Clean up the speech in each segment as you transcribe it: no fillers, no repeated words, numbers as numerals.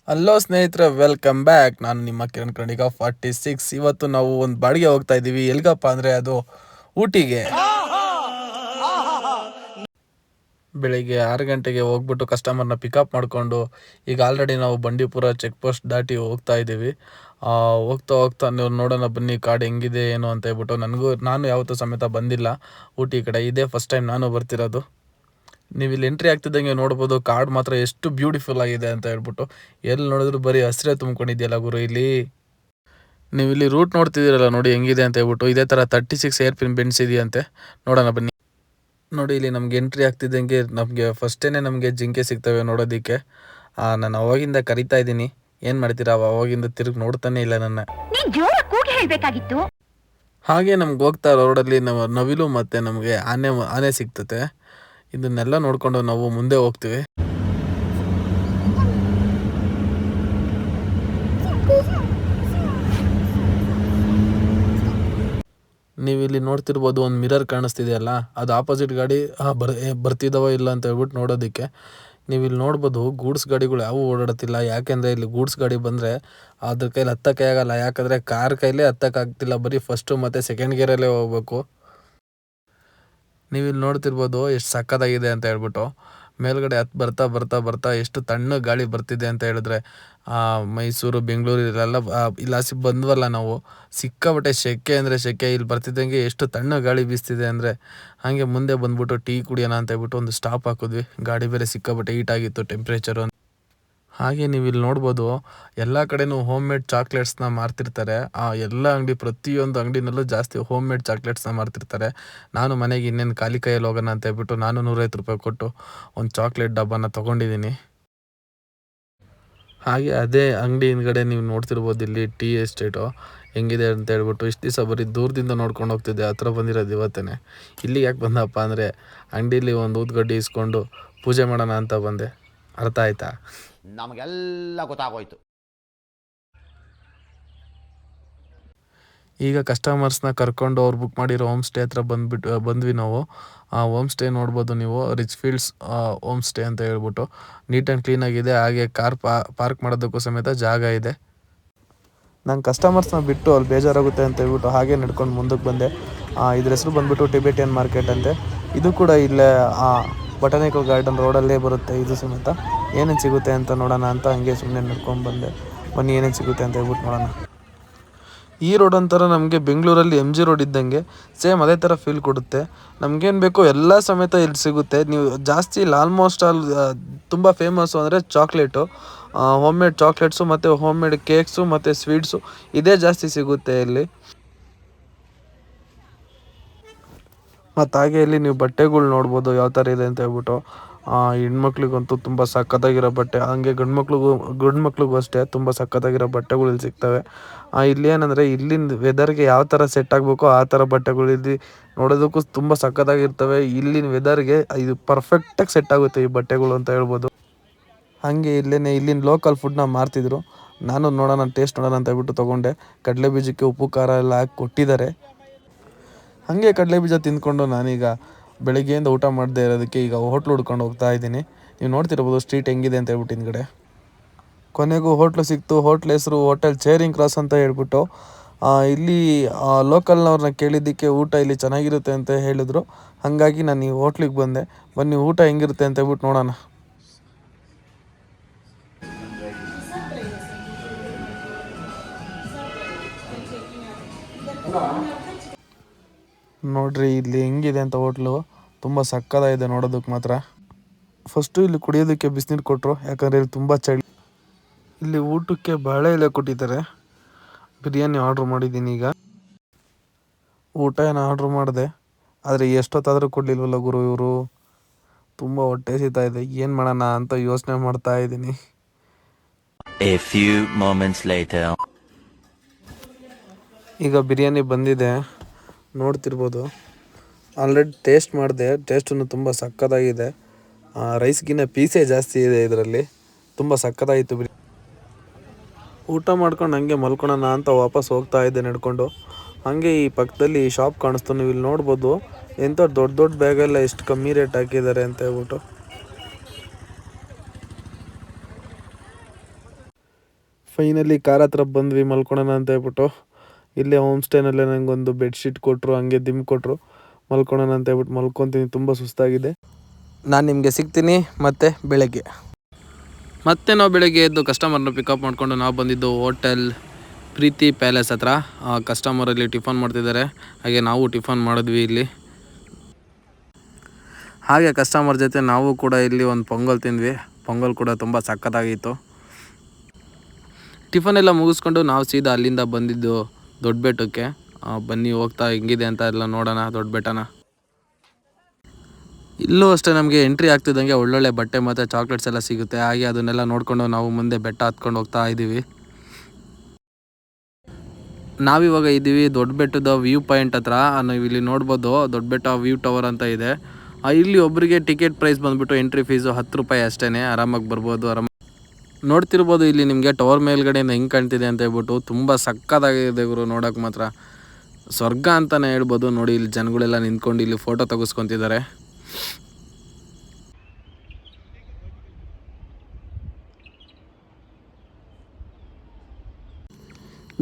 Hello ಸ್ನೇಹಿತರೆ, welcome back. ನಾನು ನಿಮ್ಮ ಕಿರಣ್ ಕರ್ಣಿಗ 46. ಇವತ್ತು ನಾವು ಒಂದು ಬಾಡಿಗೆ ಹೋಗ್ತಾ ಇದ್ದೀವಿ. ಎಲ್ಗಪ್ಪ ಅಂದರೆ ಅದು ಊಟಿಗೆ. ಬೆಳಿಗ್ಗೆ 6 ಗಂಟೆಗೆ ಹೋಗ್ಬಿಟ್ಟು ಕಸ್ಟಮರ್ನ ಪಿಕಪ್ ಮಾಡಿಕೊಂಡು ಈಗ ಆಲ್ರೆಡಿ ನಾವು ಬಂಡೀಪುರ ಚೆಕ್ ಪೋಸ್ಟ್ ದಾಟಿ ಹೋಗ್ತಾ ಇದ್ದೀವಿ. ಹೋಗ್ತಾ ಹೋಗ್ತಾ ನೀವು ನೋಡೋಣ ಬನ್ನಿ ಕಾಡು ಹೆಂಗಿದೆ ಏನು ಅಂತ ಹೇಳ್ಬಿಟ್ಟು. ನಾನು ಯಾವತ್ತೂ ಸಮೇತ ಬಂದಿಲ್ಲ ಊಟಿ ಕಡೆ, ಇದೇ ಫಸ್ಟ್ ಟೈಮ್ ನಾನು ಬರ್ತಿರೋದು. ನೀವು ಇಲ್ಲಿ ಎಂಟ್ರಿ ಆಗ್ತಿದ್ದಂಗೆ ನೋಡ್ಬೋದು ಕಾಡು ಮಾತ್ರ ಎಷ್ಟು ಬ್ಯೂಟಿಫುಲ್ ಆಗಿದೆ ಅಂತ ಹೇಳ್ಬಿಟ್ಟು. ಎಲ್ಲಿ ನೋಡಿದ್ರು ಬರೀ ಹಸಿರೇ ತುಂಬ್ಕೊಂಡಿದೆಯಲ್ಲ ಗುರು ಇಲ್ಲಿ. ನೀವು ಇಲ್ಲಿ ರೂಟ್ ನೋಡ್ತಿದ್ದೀರಲ್ಲ ನೋಡಿ ಹೆಂಗಿದೆ ಅಂತ ಹೇಳ್ಬಿಟ್ಟು. ಇದೇ ಥರ 36 ಏರ್ ಪಿನ್ ಬೆಂಡ್ಸ್ ಇದೆಯಂತೆ, ನೋಡೋಣ ಬನ್ನಿ. ನೋಡಿ ಇಲ್ಲಿ ನಮ್ಗೆ ಎಂಟ್ರಿ ಆಗ್ತಿದ್ದಂಗೆ ನಮಗೆ ಫಸ್ಟೇನೆ ನಮಗೆ ಜಿಂಕೆ ಸಿಗ್ತವೆ ನೋಡೋದಕ್ಕೆ. ನಾನು ಅವಾಗಿಂದ ಕರಿತಾ ಇದ್ದೀನಿ, ಏನು ಮಾಡ್ತೀರಾ ಅವಾಗಿಂದ ತಿರುಗಿ ನೋಡ್ತಾನೆ ಇಲ್ಲ ನನ್ನ. ಹಾಗೆ ನಮ್ಗೆ ಹೋಗ್ತಾ ರೋಡಲ್ಲಿ ನವಿಲು ಮತ್ತು ನಮಗೆ ಆನೆ ಸಿಗ್ತತೆ. ಇದನ್ನೆಲ್ಲ ನೋಡಿಕೊಂಡು ನಾವು ಮುಂದೆ ಹೋಗ್ತೀವಿ. ನೀವು ಇಲ್ಲಿ ನೋಡ್ತಿರ್ಬೋದು ಒಂದು ಮಿರರ್ ಕಾಣಿಸ್ತಿದೆಯಲ್ಲ, ಅದು ಆಪೋಸಿಟ್ ಗಾಡಿ ಬರ್ತಿದ್ದಾವ ಇಲ್ಲ ಅಂತ ಹೇಳ್ಬಿಟ್ಟು ನೋಡೋದಕ್ಕೆ. ನೀವು ಇಲ್ಲಿ ನೋಡ್ಬೋದು ಗೂಡ್ಸ್ ಗಾಡಿಗಳು ಯಾವೂ ಓಡಾಡ್ತಿಲ್ಲ. ಯಾಕೆಂದರೆ ಇಲ್ಲಿ ಗೂಡ್ಸ್ ಗಾಡಿ ಬಂದರೆ ಅದ್ರ ಕೈಲಿ ಹತ್ತಕ್ಕೆ ಆಗಲ್ಲ. ಯಾಕಂದರೆ ಕಾರ್ ಕೈಲೇ ಹತ್ತಕ್ಕಾಗ್ತಿಲ್ಲ, ಬರೀ ಫಸ್ಟು ಮತ್ತು ಸೆಕೆಂಡ್ ಗೇರಲ್ಲೇ ಹೋಗ್ಬೇಕು. ನೀವು ಇಲ್ಲಿ ನೋಡ್ತಿರ್ಬೋದು ಎಷ್ಟು ಸಕ್ಕತ್ತಾಗಿದೆ ಅಂತ ಹೇಳ್ಬಿಟ್ಟು. ಮೇಲ್ಗಡೆ ಹತ್ತು ಬರ್ತಾ ಬರ್ತಾ ಬರ್ತಾ ಎಷ್ಟು ತಣ್ಣಗೆ ಗಾಳಿ ಬರ್ತಿದೆ ಅಂತ ಹೇಳಿದ್ರೆ, ಮೈಸೂರು ಬೆಂಗಳೂರು ಇಲ್ಲೆಲ್ಲ ಇಲ್ಲಾಸಿ ಬಂದ್ವಲ್ಲ ನಾವು, ಸಿಕ್ಕಾಬಟ್ಟೆ ಸೆಕೆ ಅಂದರೆ ಸೆಕೆ. ಇಲ್ಲಿ ಬರ್ತಿದ್ದಂಗೆ ಎಷ್ಟು ತಣ್ಣಗೆ ಗಾಳಿ ಬೀಸ್ತಿದೆ ಅಂದರೆ, ಹಾಗೆ ಮುಂದೆ ಬಂದ್ಬಿಟ್ಟು ಟೀ ಕುಡಿಯೋಣ ಅಂತ ಹೇಳ್ಬಿಟ್ಟು ಒಂದು ಸ್ಟಾಪ್ ಹಾಕಿದ್ವಿ. ಗಾಡಿ ಬೇರೆ ಸಿಕ್ಕಾಬಟ್ಟೆ ಹೀಟಾಗಿತ್ತು ಟೆಂಪ್ರೇಚರು. ಹಾಗೆ ನೀವು ಇಲ್ಲಿ ನೋಡ್ಬೋದು ಎಲ್ಲ ಕಡೆನೂ ಹೋಮ್ ಮೇಡ್ ಚಾಕ್ಲೇಟ್ಸ್ನ ಮಾರ್ತಿರ್ತಾರೆ. ಎಲ್ಲ ಪ್ರತಿಯೊಂದು ಅಂಗಡಿನಲ್ಲೂ ಜಾಸ್ತಿ ಹೋಮ್ ಮೇಡ್ ಚಾಕ್ಲೇಟ್ಸ್ನ ಮಾರ್ತಿರ್ತಾರೆ. ನಾನು ಮನೆಗೆ ಇನ್ನೇನು ಖಾಲಿ ಕೈಯಲ್ಲಿ ಹೋಗೋಣ ಅಂತ ಹೇಳ್ಬಿಟ್ಟು ನಾನು 150 ರೂಪಾಯಿ ಕೊಟ್ಟು ಒಂದು ಚಾಕ್ಲೇಟ್ ಡಬ್ಬನ ತೊಗೊಂಡಿದ್ದೀನಿ. ಹಾಗೆ ಅದೇ ಅಂಗಡಿ ಹಿಂದ್ಗಡೆ ನೀವು ನೋಡ್ತಿರ್ಬೋದು ಇಲ್ಲಿ ಟೀ ಎಸ್ಟೇಟು ಹೆಂಗಿದೆ ಅಂತ ಹೇಳ್ಬಿಟ್ಟು. ಇಷ್ಟು ದಿವಸ ಬರೀ ದೂರದಿಂದ ನೋಡ್ಕೊಂಡು ಹೋಗ್ತಿದ್ದೆ, ಹತ್ರ ಬಂದಿರೋದು ಇವತ್ತೇ. ಇಲ್ಲಿಗೆ ಯಾಕೆ ಬಂದಪ್ಪ ಅಂದರೆ ಅಂಗಡೀಲಿ ಒಂದು ಊದ್ಗಡ್ಡಿ ಇಸ್ಕೊಂಡು ಪೂಜೆ ಮಾಡೋಣ ಅಂತ ಬಂದೆ. ಅರ್ಥ ಆಯ್ತಾ? ನಮಗೆಲ್ಲ ಗೊತ್ತಾಗೋಯ್ತು. ಈಗ ಕಸ್ಟಮರ್ಸ್ನ ಕರ್ಕೊಂಡು ಅವ್ರು ಬುಕ್ ಮಾಡಿರೋ ಹೋಮ್ ಸ್ಟೇ ಹತ್ರ ಬಂದ್ವಿ ನಾವು. ಆ ಹೋಮ್ ಸ್ಟೇ ನೋಡ್ಬೋದು ನೀವು, ರಿಚ್ ಫೀಲ್ಡ್ಸ್ ಹೋಮ್ ಸ್ಟೇ ಅಂತ ಹೇಳ್ಬಿಟ್ಟು. ನೀಟ್ ಆ್ಯಂಡ್ ಕ್ಲೀನಾಗಿದೆ. ಹಾಗೆ ಕಾರ್ ಪಾರ್ಕ್ ಮಾಡೋದಕ್ಕೂ ಸಮೇತ ಜಾಗ ಇದೆ. ನಂಗೆ ಕಸ್ಟಮರ್ಸ್ನ ಬಿಟ್ಟು ಅಲ್ಲಿ ಬೇಜಾರಾಗುತ್ತೆ ಅಂತ ಹೇಳ್ಬಿಟ್ಟು ಹಾಗೆ ನಡ್ಕೊಂಡು ಮುಂದಕ್ಕೆ ಬಂದೆ. ಇದ್ರ ಹೆಸರು ಬಂದ್ಬಿಟ್ಟು ಟಿಬೆಟಿಯನ್ ಮಾರ್ಕೆಟ್ ಅಂತೆ. ಇದು ಕೂಡ ಇಲ್ಲೇ ಬೊಟಾನಿಕಲ್ ಗಾರ್ಡನ್ ರೋಡಲ್ಲೇ ಬರುತ್ತೆ. ಇದು ಸಮೇತ ಏನೇನು ಸಿಗುತ್ತೆ ಅಂತ ನೋಡೋಣ ಅಂತ ಹಂಗೆ ಸುಮ್ಮನೆ ನಡ್ಕೊಂಡು ಬಂದೆ. ಬನ್ನಿ ಏನೇನು ಸಿಗುತ್ತೆ ಅಂತ ಹೇಳ್ಬಿಟ್ಟು ನೋಡೋಣ. ಈ ರೋಡ್ ಒಂಥರ ನಮಗೆ ಬೆಂಗಳೂರಲ್ಲಿ MG ರೋಡ್ ಇದ್ದಂಗೆ ಸೇಮ್ ಅದೇ ಥರ ಫೀಲ್ ಕೊಡುತ್ತೆ. ನಮಗೇನು ಬೇಕೋ ಎಲ್ಲ ಸಮೇತ ಇಲ್ಲಿ ಸಿಗುತ್ತೆ. ನೀವು ಜಾಸ್ತಿ ಇಲ್ಲಿ ಆಲ್ಮೋಸ್ಟ್ ತುಂಬ ಫೇಮಸ್ಸು ಅಂದರೆ ಚಾಕ್ಲೇಟು, ಹೋಮ್ ಮೇಡ್ ಚಾಕ್ಲೇಟ್ಸು ಮತ್ತು ಹೋಮ್ ಮೇಡ್ ಕೇಕ್ಸು ಮತ್ತು ಸ್ವೀಟ್ಸು ಇದೇ ಜಾಸ್ತಿ ಸಿಗುತ್ತೆ ಇಲ್ಲಿ. ಮತ್ತು ಹಾಗೆ ಇಲ್ಲಿ ನೀವು ಬಟ್ಟೆಗಳು ನೋಡ್ಬೋದು ಯಾವ ಥರ ಇದೆ ಅಂತ ಹೇಳ್ಬಿಟ್ಟು. ಹೆಣ್ಮಕ್ಳಿಗಂತೂ ತುಂಬ ಸಕ್ಕತ್ತಾಗಿರೋ ಬಟ್ಟೆ, ಹಂಗೆ ಗಂಡು ಮಕ್ಳಿಗೂ ಅಷ್ಟೇ ತುಂಬ ಸಕ್ಕತ್ತಾಗಿರೋ ಬಟ್ಟೆಗಳು ಇಲ್ಲಿ ಸಿಗ್ತವೆ. ಇಲ್ಲಿ ಏನಂದರೆ ಇಲ್ಲಿನ ವೆದರ್ಗೆ ಯಾವ ಥರ ಸೆಟ್ ಆಗಬೇಕೋ ಆ ಥರ ಬಟ್ಟೆಗಳು ಇಲ್ಲಿ ನೋಡೋದಕ್ಕೂ ತುಂಬ ಸಕ್ಕತ್ತಾಗಿರ್ತವೆ. ಇಲ್ಲಿನ ವೆದರ್ಗೆ ಇದು ಪರ್ಫೆಕ್ಟಾಗಿ ಸೆಟ್ ಆಗುತ್ತೆ ಈ ಬಟ್ಟೆಗಳು ಅಂತ ಹೇಳ್ಬೋದು. ಹಾಗೆ ಇಲ್ಲಿನ ಲೋಕಲ್ ಫುಡ್ನ ಮಾರ್ತಿದ್ರು. ನಾನು ನೋಡೋಣ ಟೇಸ್ಟ್ ನೋಡೋಣ ಅಂತ ಹೇಳ್ಬಿಟ್ಟು ತೊಗೊಂಡೆ. ಕಡಲೆ ಬೀಜಕ್ಕೆ ಉಪ್ಪು ಖಾರ ಎಲ್ಲ ಹಾಕಿ ಕೊಟ್ಟಿದ್ದಾರೆ. ಹಾಗೆ ಕಡಲೆ ಬೀಜ ತಿಂದ್ಕೊಂಡು ನಾನೀಗ ಬೆಳಗ್ಗೆಯಿಂದ ಊಟ ಮಾಡದೇ ಇರೋದಕ್ಕೆ ಈಗ ಹೋಟ್ಲು ಹುಡ್ಕೊಂಡು ಹೋಗ್ತಾ ಇದ್ದೀನಿ. ನೀವು ನೋಡ್ತಿರ್ಬೋದು ಸ್ಟ್ರೀಟ್ ಹೆಂಗಿದೆ ಅಂತ ಹೇಳ್ಬಿಟ್ಟು ಹಿಂದ್ಗಡೆ. ಕೊನೆಗೂ ಹೋಟ್ಲು ಸಿಕ್ತು. ಹೋಟ್ಲ್ ಹೆಸರು ಹೋಟೆಲ್ ಚೇರಿಂಗ್ ಕ್ರಾಸ್ ಅಂತ ಹೇಳ್ಬಿಟ್ಟು. ಇಲ್ಲಿ ಲೋಕಲ್ನವ್ರನ್ನ ಕೇಳಿದ್ದಕ್ಕೆ ಊಟ ಇಲ್ಲಿ ಚೆನ್ನಾಗಿರುತ್ತೆ ಅಂತ ಹೇಳಿದ್ರು. ಹಾಗಾಗಿ ನಾನು ಈ ಹೋಟ್ಲಿಗೆ ಬಂದೆ. ಬನ್ನಿ ಊಟ ಹೆಂಗಿರುತ್ತೆ ಅಂತ ಹೇಳ್ಬಿಟ್ಟು ನೋಡೋಣ. ನೋಡ್ರಿ ಇಲ್ಲಿ ಹೆಂಗಿದೆ ಅಂತ ಹೋಟ್ಲು, ತುಂಬ ಸಕ್ಕತ್ತಾಗಿದೆ ನೋಡೋದಕ್ಕೆ ಮಾತ್ರ. ಫಸ್ಟು ಇಲ್ಲಿ ಕುಡಿಯೋದಕ್ಕೆ ಬಿಸಿನೀರು ಕೊಟ್ಟರು, ಯಾಕಂದರೆ ಇಲ್ಲಿ ತುಂಬ ಚಳಿ. ಇಲ್ಲಿ ಊಟಕ್ಕೆ ಬಾಳೆ ಎಲೆ ಕೊಟ್ಟಿದ್ದಾರೆ. ಬಿರಿಯಾನಿ ಆರ್ಡ್ರ್ ಮಾಡಿದ್ದೀನಿ. ಈಗ ಊಟ ಏನು ಆರ್ಡ್ರ್ ಮಾಡಿದೆ, ಆದರೆ ಎಷ್ಟೊತ್ತಾದರೂ ಕೊಡಲಿಲ್ವಲ್ಲ ಗುರು ಇವರು. ತುಂಬ ಹೊಟ್ಟೆ ಹಸಿತಾ ಇದೆ, ಏನು ಮಾಡೋಣ ಅಂತ ಯೋಚನೆ ಮಾಡ್ತಾ ಇದ್ದೀನಿ. ಈಗ ಬಿರಿಯಾನಿ ಬಂದಿದೆ, ನೋಡ್ತಿರ್ಬೋದು. ಆಲ್ರೆಡಿ ಟೇಸ್ಟ್ ಮಾಡಿದೆ, ಟೇಸ್ಟನ್ನು ತುಂಬ ಸಕ್ಕತ್ತಾಗಿದೆ. ರೈಸ್ಗಿನ್ನ ಪೀಸೇ ಜಾಸ್ತಿ ಇದೆ ಇದರಲ್ಲಿ, ತುಂಬ ಸಕ್ಕತ್ತಾಗಿತ್ತು ಬಿರಿಯಾನಿ. ಊಟ ಮಾಡ್ಕೊಂಡು ಹಂಗೆ ಮಲ್ಕೊಳ್ಳೋಣ ಅಂತ ವಾಪಸ್ ಹೋಗ್ತಾ ಇದ್ದೆ ನಡ್ಕೊಂಡು. ಹಾಗೆ ಈ ಪಕ್ಕದಲ್ಲಿ ಈ ಶಾಪ್ ಕಾಣಿಸ್ತು, ನೀವು ಇಲ್ಲಿ ನೋಡ್ಬೋದು. ಎಂಥ ದೊಡ್ಡ ದೊಡ್ಡ ಬ್ಯಾಗೆಲ್ಲ ಎಷ್ಟು ಕಮ್ಮಿ ರೇಟ್ ಹಾಕಿದ್ದಾರೆ ಅಂತ ಹೇಳ್ಬಿಟ್ಟು. ಫೈನಲಿ ಕಾರ್ ಹತ್ರ ಬಂದ್ವಿ ಮಲ್ಕೊಳೋಣ ಅಂತ ಹೇಳ್ಬಿಟ್ಟು. ಇಲ್ಲೇ ಹೋಮ್ ಸ್ಟೇನಲ್ಲೇ ನನಗೊಂದು ಬೆಡ್ಶೀಟ್ ಕೊಟ್ಟರು, ಹಂಗೆ ದಿಮ್ ಕೊಟ್ಟರು. ಮಲ್ಕೊಳೋಣ ಅಂತ ಹೇಳ್ಬಿಟ್ಟು ಮಲ್ಕೊತೀನಿ, ತುಂಬ ಸುಸ್ತಾಗಿದೆ. ನಾನು ನಿಮಗೆ ಸಿಗ್ತೀನಿ ಮತ್ತೆ ಬೆಳಗ್ಗೆ. ಮತ್ತೆ ನಾವು ಬೆಳಗ್ಗೆ ಎದ್ದು ಕಸ್ಟಮರ್ನ ಪಿಕಪ್ ಮಾಡಿಕೊಂಡು ನಾವು ಬಂದಿದ್ದು ಹೋಟೆಲ್ ಪ್ರೀತಿ ಪ್ಯಾಲೇಸ್ ಹತ್ರ. ಕಸ್ಟಮರಲ್ಲಿ ಟಿಫನ್ ಮಾಡ್ತಿದ್ದಾರೆ, ಹಾಗೆ ನಾವು ಟಿಫನ್ ಮಾಡಿದ್ವಿ ಇಲ್ಲಿ. ಹಾಗೆ ಕಸ್ಟಮರ್ ಜೊತೆ ನಾವು ಕೂಡ ಇಲ್ಲಿ ಒಂದು ಪೊಂಗಲ್ ತಿಂದ್ವಿ. ಪೊಂಗಲ್ ಕೂಡ ತುಂಬ ಸಖತ್ತಾಗಿತ್ತು. ಟಿಫನ್ ಎಲ್ಲ ಮುಗಿಸ್ಕೊಂಡು ನಾವು ಸೀದಾ ಅಲ್ಲಿಂದ ಬಂದಿದ್ದು ದೊಡ್ಡ ಬೆಟ್ಟಕ್ಕೆ. ಬನ್ನಿ ಹೋಗ್ತಾ ಹೆಂಗಿದೆ ಅಂತ ಎಲ್ಲ ನೋಡೋಣ ದೊಡ್ಡ ಬೆಟ್ಟನ. ಇಲ್ಲೂ ಅಷ್ಟೇ ನಮಗೆ ಎಂಟ್ರಿ ಆಗ್ತಿದ್ದಂಗೆ ಒಳ್ಳೊಳ್ಳೆ ಬಟ್ಟೆ ಮತ್ತು ಚಾಕ್ಲೇಟ್ಸ್ ಎಲ್ಲ ಸಿಗುತ್ತೆ. ಹಾಗೆ ಅದನ್ನೆಲ್ಲ ನೋಡಿಕೊಂಡು ನಾವು ಮುಂದೆ ಬೆಟ್ಟ ಹತ್ಕೊಂಡು ಹೋಗ್ತಾ ಇದ್ದೀವಿ. ನಾವಿವಾಗ ಇದ್ದೀವಿ ದೊಡ್ಡ ಬೆಟ್ಟದ ವ್ಯೂ ಪಾಯಿಂಟ್ ಹತ್ರ. ನೀವು ಇಲ್ಲಿ ನೋಡ್ಬೋದು ದೊಡ್ಡ ಬೆಟ್ಟ ವ್ಯೂ ಟವರ್ ಅಂತ ಇದೆ. ಇಲ್ಲಿ ಒಬ್ಬರಿಗೆ ಟಿಕೆಟ್ ಪ್ರೈಸ್ ಬಂದುಬಿಟ್ಟು ಎಂಟ್ರಿ ಫೀಸು 10 ರೂಪಾಯಿ ಅಷ್ಟೇ. ಆರಾಮಾಗಿ ಬರ್ಬೋದು. ನೋಡ್ತಿರ್ಬೋದು ಇಲ್ಲಿ ನಿಮಗೆ ಟವರ್ ಮೇಲ್ಗಡೆಯಿಂದ ಹೆಂಗೆ ಕಾಣ್ತಿದೆ ಅಂತ ಹೇಳ್ಬಿಟ್ಟು. ತುಂಬ ಸಕ್ಕತ್ತಾಗಿದೆ ಗುರು, ನೋಡೋಕೆ ಮಾತ್ರ ಸ್ವರ್ಗ ಅಂತಲೇ ಹೇಳ್ಬೋದು. ನೋಡಿ ಇಲ್ಲಿ ಜನಗಳೆಲ್ಲ ನಿಂತ್ಕೊಂಡು ಇಲ್ಲಿ ಫೋಟೋ ತೆಗೆಸ್ಕೊತಿದ್ದಾರೆ.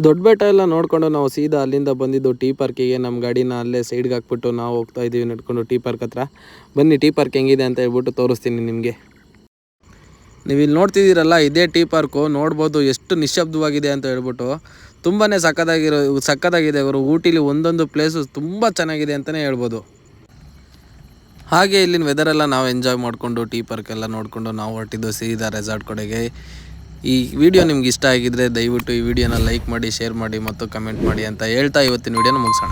ದೊಡ್ಡ ಬೆಟ್ಟ ಎಲ್ಲ ನೋಡಿಕೊಂಡು ನಾವು ಸೀದಾ ಅಲ್ಲಿಂದ ಬಂದಿದ್ದು ಟೀ ಪಾರ್ಕಿಗೆ. ನಮ್ಮ ಗಾಡಿನ ಅಲ್ಲೇ ಸೈಡ್ಗೆ ಹಾಕ್ಬಿಟ್ಟು ನಾವು ಹೋಗ್ತಾ ಇದ್ದೀವಿ ನಡ್ಕೊಂಡು ಟೀ ಪಾರ್ಕ್ ಹತ್ರ. ಬನ್ನಿ ಟೀ ಪಾರ್ಕ್ ಹೆಂಗಿದೆ ಅಂತ ಹೇಳ್ಬಿಟ್ಟು ತೋರಿಸ್ತೀನಿ ನಿಮಗೆ. ನೀವು ಇಲ್ಲಿ ನೋಡ್ತಿದ್ದೀರಲ್ಲ, ಇದೇ ಟೀ ಪಾರ್ಕು. ನೋಡ್ಬೋದು ಎಷ್ಟು ನಿಶ್ಶಬ್ದವಾಗಿದೆ ಅಂತ ಹೇಳ್ಬಿಟ್ಟು. ತುಂಬಾ ಸಕ್ಕತ್ತಾಗಿದೆ ಅವರು. ಊಟಿಲಿ ಒಂದೊಂದು ಪ್ಲೇಸು ತುಂಬ ಚೆನ್ನಾಗಿದೆ ಅಂತಲೇ ಹೇಳ್ಬೋದು. ಹಾಗೆ ಇಲ್ಲಿನ ವೆದರೆಲ್ಲ ನಾವು ಎಂಜಾಯ್ ಮಾಡಿಕೊಂಡು ಟೀ ಪಾರ್ಕ್ ಎಲ್ಲ ನೋಡಿಕೊಂಡು ನಾವು ಹೊರಟಿದ್ದು ಸೀದಾ ರೆಸಾರ್ಟ್ ಕಡೆಗೆ. ಈ ವಿಡಿಯೋ ನಿಮ್ಗೆ ಇಷ್ಟ ಆಗಿದ್ದರೆ ದಯವಿಟ್ಟು ಈ ವಿಡಿಯೋನ ಲೈಕ್ ಮಾಡಿ, ಶೇರ್ ಮಾಡಿ ಮತ್ತು ಕಮೆಂಟ್ ಮಾಡಿ ಅಂತ ಹೇಳ್ತಾ ಇವತ್ತಿನ ವಿಡಿಯೋನ ಮುಗಿಸೋಣ.